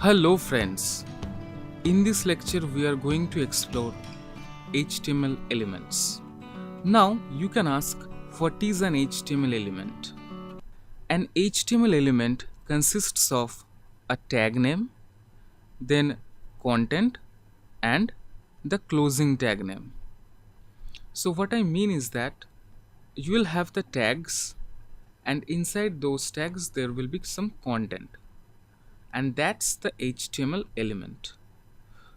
Hello friends, in this lecture we are going to explore HTML elements. Now you can ask, what is an HTML element? An HTML element consists of a tag name, then content and the closing tag name. So what I mean is that you will have the tags and inside those tags there will be some content, and that's the HTML element.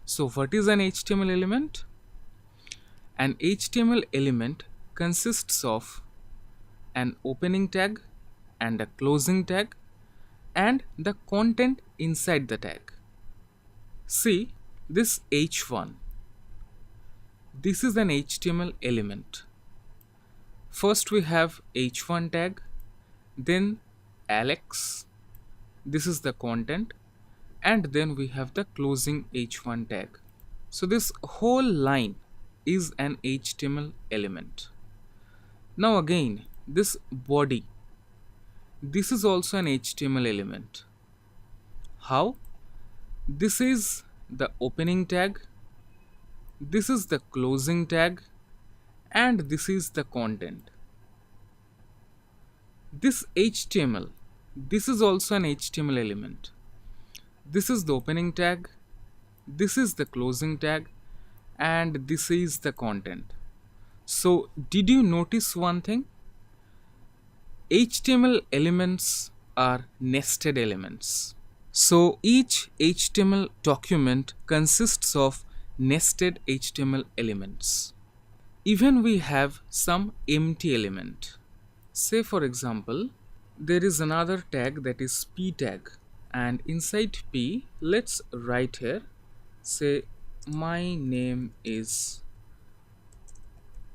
So what is an HTML element? An HTML element consists of an opening tag and a closing tag and the content inside the tag. See this h1. This is an HTML element. First we have h1 tag, then Alex. This is the content, and then we have the closing h1 tag. So this whole line is an HTML element. Now again, this body, this is also an HTML element. How? This is the opening tag, this is the closing tag, and this is the content. This HTML, this is also an HTML element. This is the opening tag, this is the closing tag, and this is the content. So did you notice one thing? HTML elements are nested elements. So each HTML document consists of nested HTML elements. Even we have some empty element. Say for example, there is another tag that is p tag, and inside p, let's write here, say my name is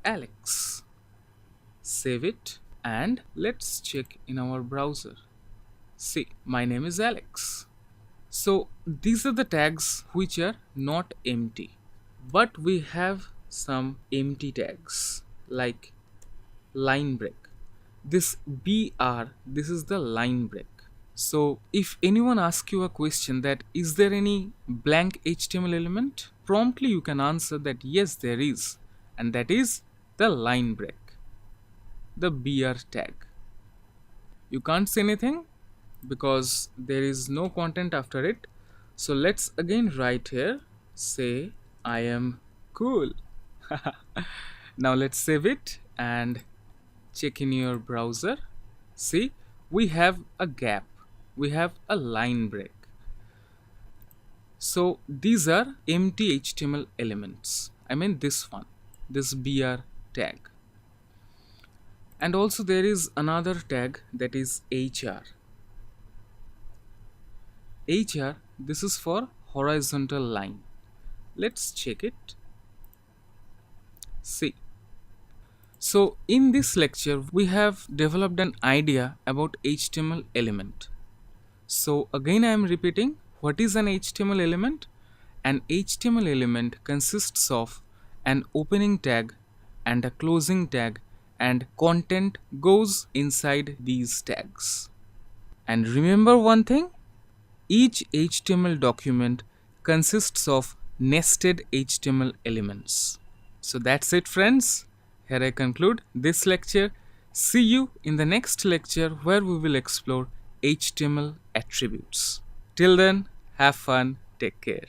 Alex. Save it and let's check in our browser. See, my name is Alex. So these are the tags which are not empty, but we have some empty tags like line break. This BR, this is the line break. So if anyone asks you a question that is there any blank HTML element, promptly you can answer that yes there is, and that is the line break, the BR tag. You can't say anything because there is no content after it. So let's again write here, say I am cool. Now let's save it and check in your browser. See, we have a gap, we have a line break. So these are empty HTML elements. I mean this one, this BR tag. And also there is another tag that is HR. HR, this is for horizontal line. Let's check it. See. So in this lecture we have developed an idea about HTML element. So again I am repeating, what is an HTML element? An HTML element consists of an opening tag and a closing tag, and content goes inside these tags. And remember one thing, each HTML document consists of nested HTML elements. So that's it friends. Here I conclude this lecture. See you in the next lecture where we will explore HTML attributes. Till then, have fun, take care.